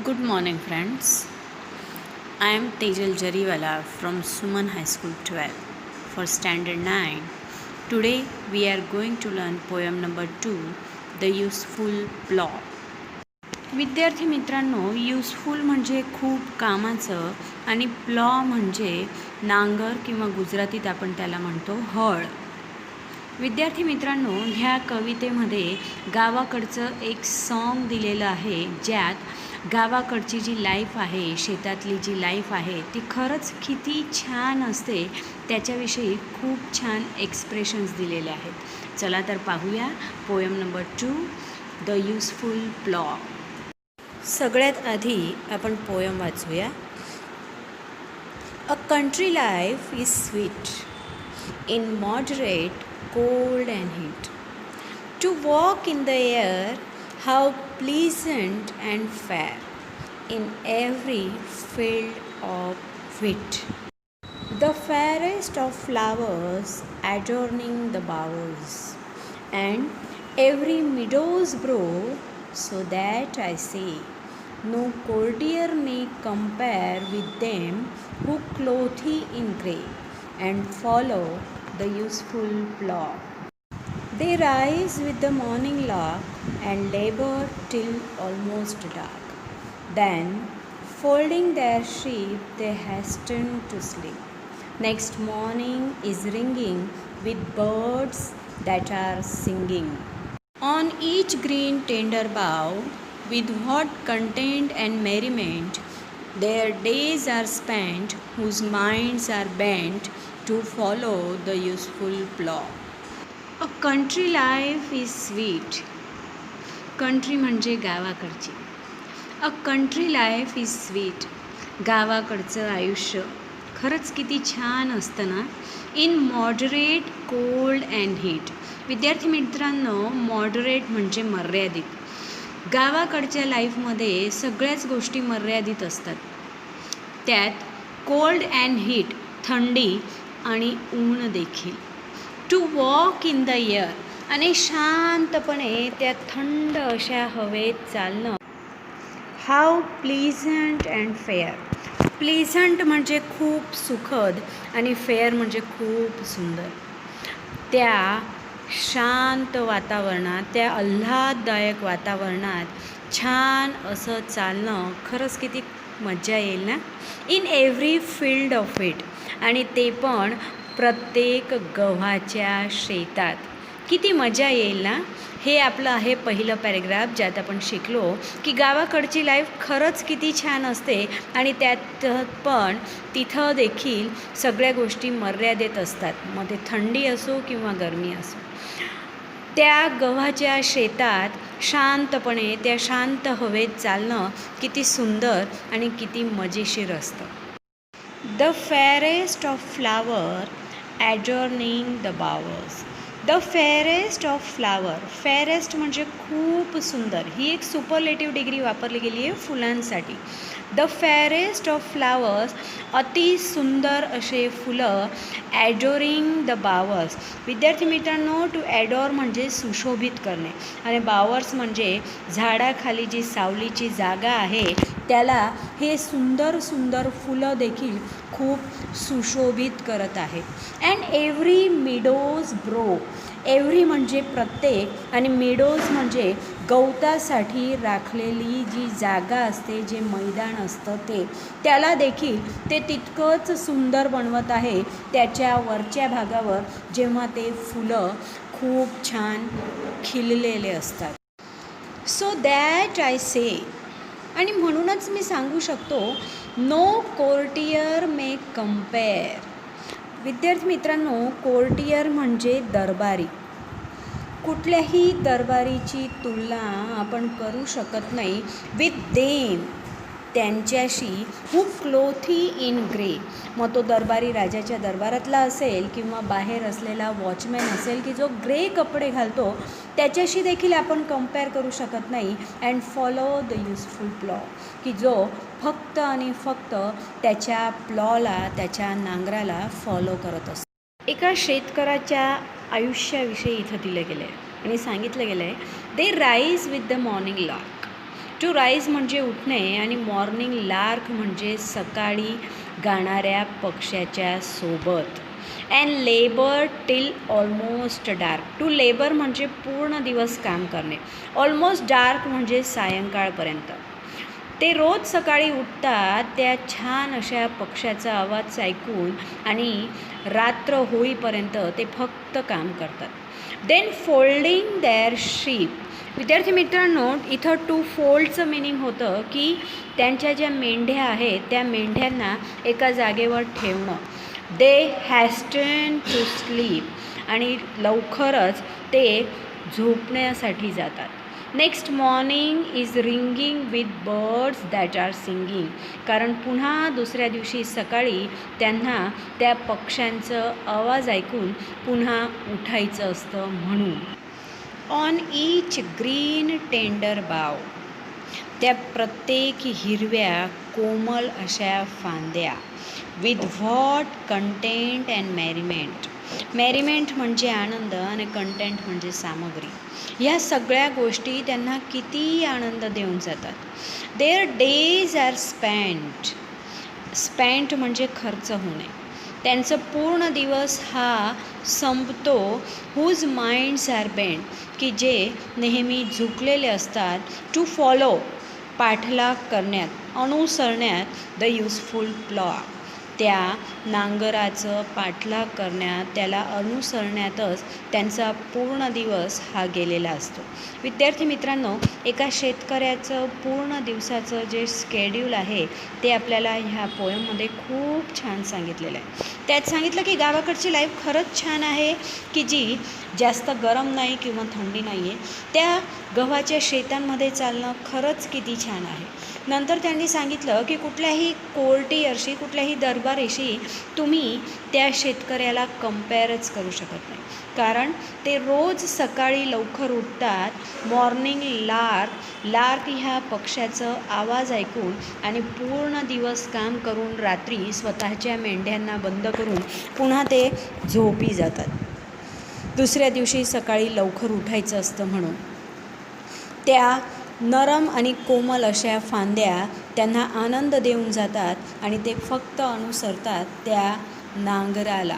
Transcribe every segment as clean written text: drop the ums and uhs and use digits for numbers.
Good morning, friends. I am Tejal Jariwala from Suman High School 12 for Standard 9. Today we are going to learn poem number 2, The Useful Plow. विद्यार्थी मित्रांनो, useful म्हणजे खूप कामाचं आणि plough म्हणजे नांगर किंवा गुजरातीत आपण त्याला म्हणतो हळ. विद्यार्थी मित्रांनो, ह्या कवितेमध्ये गावाकडचं एक सॉन्ग दिलेलं आहे, ज्यात गावाकडची जी लाईफ आहे, शेतातली जी लाईफ आहे, ती खरंच किती छान असते त्याच्याविषयी खूप छान एक्सप्रेशन्स दिलेले आहेत. चला तर पाहूया poem number 2, the useful plough. सगळ्यात आधी आपण पोएम वाचूया. A country life is sweet in moderate cold and heat. To walk in the air, how pleasant and fair, in every field of wheat. The fairest of flowers adorning the bowers, and every meadow's brow, so that I say, no courtier may compare with them who clothe in grey and follow the useful plow. They rise with the morning lark and labor till almost dark. Then, folding their sheep, they hasten to sleep. Next morning is ringing with birds that are singing. On each green tender bough, with what content and merriment, their days are spent, whose minds are bent to follow the useful plow. A country life is sweet. Country म्हणजे गावाकडची. A country life is sweet. गावाकडचं आयुष्य खरंच किती छान असतं ना. In moderate cold and heat. विद्यार्थी मित्रांनो, मॉडरेट म्हणजे मर्यादित. गावाकडच्या लाईफमध्ये सगळ्याच गोष्टी मर्यादित असतात. त्यात कोल्ड अँड हीट, थंडी आणि ऊन देखील. To walk in the air, आणि शांतपणे त्या थंड अशा हवेत चालणं. How pleasant and fair. Pleasant म्हणजे खूप सुखद आणि फेअर म्हणजे खूप सुंदर. त्या शांत वातावरणात, त्या आल्हाददायक वातावरणात छान असं चालणं खरंच किती मजा येईल ना. In every field of it, आणि ते पण प्रत्येक गव्हाच्या शेतात. किती मजा येईल ना. हे आपलं आहे पहिलं पॅरेग्राफ, ज्यात आपण शिकलो की गावाकडची लाईफ खरंच किती छान असते आणि त्यात पण तिथं देखील सगळ्या गोष्टी मर्यादित असतात. मग ते थंडी असो किंवा गरमी असो. त्या गव्हाच्या शेतात शांतपणे त्या शांत हवेत चालणं किती सुंदर आणि किती मजेशीर असतं. The fairest of flower adorning the bowers. The fairest of flower. Fairest म्हणजे खूप सुंदर. ही एक सुपरलेटिव्ह डिग्री वापरली गेली आहे फुलांसाठी. द फेअरेस्ट ऑफ फ्लावर्स, अति सुंदर असे फुलं. ॲडोरिंग द बावर्स. विद्यार्थी मित्रांनो, टू ॲडोर म्हणजे सुशोभित करणे, आणि बावर्स म्हणजे झाडाखाली जी सावलीची जागा आहे त्याला हे सुंदर सुंदर फुलं देखील खूप सुशोभित करत आहेत. And every meadows bro. Every म्हणजे प्रत्येक, आणि मिडोज म्हणजे गवतासाठी राखलेली जी जागा असते, जे मैदान असतं ते, त्याला देखील ते तितकंच सुंदर बनवत आहे. त्याच्या वरच्या भागावर जेव्हा ते फुलं खूप छान खिललेले असतात. सो दॅट आय से, आणि म्हणूनच मी सांगू शकतो, नो कोर्टियर मे कम्पेअर. विद्यार्थी मित्रांनो, कोर्टियर म्हणजे दरबारी. कुठल्याही दरबारीची तुलना आपण करू शकत नाही विथ देम, त्यांच्याशी. हू क्लोथी इन ग्रे. मग तो दरबारी राजाच्या दरबारातला असेल किंवा बाहेर असलेला वॉचमॅन असेल की जो ग्रे कपडे घालतो, त्याच्याशी देखील आपण कम्पेअर करू शकत नाही. And follow the useful plough, की जो फक्त आणि फक्त त्याच्या प्लॉला, त्याच्या नांगराला फॉलो करत असतो. एका शेतकऱ्याच्या आयुष्याविषयी इथं दिलं गेलं आहे आणि सांगितलं गेलं आहे, they rise with the morning lark. To rise म्हणजे उठणे आणि मॉर्निंग लार्क म्हणजे सकाळी गाणाऱ्या पक्ष्याच्या सोबत. And labour till almost dark. To labour म्हणजे पूर्ण दिवस काम करणे. ऑलमोस्ट डार्क म्हणजे सायंकाळपर्यंत. ते रोज सकाळी उठतात त्या छान अशा पक्ष्याचा आवाज ऐकून आणि रात्र होईपर्यंत ते फक्त काम करतात. Then folding their sheep. विद्यार्थी मित्रांनो, इथं टू फोल्डचं मिनिंग होतं की त्यांच्या ज्या मेंढ्या आहेत त्या मेंढ्यांना एका जागेवर ठेवणं. दे हॅस्टन टू स्लीप आणि लवकरच ते झोपण्यासाठी जातात. Next morning is ringing with birds that are singing. कारण पुन्हा दुसऱ्या दिवशी सकाळी त्यांना त्या पक्ष्यांचं आवाज ऐकून पुन्हा उठायचं असतं म्हणून. On each green tender bough. त्या प्रत्येक हिरव्या कोमल अशा फांद्या. With what content and merriment. Merriment म्हणजे आनंद आणि कंटेंट म्हणजे सामग्री. ह्या सगळ्या गोष्टी त्यांना किती आनंद देऊन जातात. Their days are spent. Spent म्हणजे खर्च होणे. त्यांचं पूर्ण दिवस हा संपतो. Whose minds are bent. की जे नेहमी झुकलेले असतात. टू फॉलो पाठलाग करण्यात, अनुसरण्यात. The useful plough. त्या नांगराचं पाठलाग करण्यात, त्याला अनुसरण्यातच त्यांचा पूर्ण दिवस हा गेलेला असतो. विद्यार्थी मित्रांनो, एका शेतकऱ्याचं पूर्ण दिवसाचं जे स्केड्यूल आहे ते आपल्याला ह्या पोयममध्ये खूप छान सांगितलेलं आहे. त्यात सांगितलं की गावाकडची लाईफ खरंच छान आहे की जी जास्त गरम नाही किंवा थंडी नाही आहे. त्या गव्हाच्या शेतांमध्ये चालणं खरंच किती छान आहे. नंतर त्यांनी सांगितलं की कुठल्याही कोर्टियरशी, कुठल्याही दरबारीशी तुम्ही त्या शेतकऱ्याला कम्पेअरच करू शकत नाही. कारण ते रोज सकाळी लवकर उठतात. मॉर्निंग लार्क ह्या पक्ष्याचं आवाज ऐकून आणि पूर्ण दिवस काम करून रात्री स्वतःच्या मेंढ्यांना बंद करून पुन्हा ते झोपी जातात. दुसऱ्या दिवशी सकाळी लवकर उठायचं असतं म्हणून. त्या नरम आणि कोमल अशा फांद्या त्यांना आनंद देऊन जातात आणि ते फक्त अनुसरतात त्या नांगराला.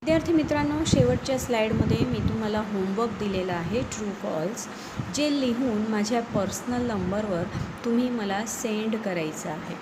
विद्यार्थी मित्रांनो, शेवटच्या स्लाईडमध्ये मी तुम्हाला होमवर्क दिलेला आहे ट्रू फॉल्स, जे लिहून माझ्या पर्सनल नंबरवर तुम्ही मला सेंड करायचं आहे.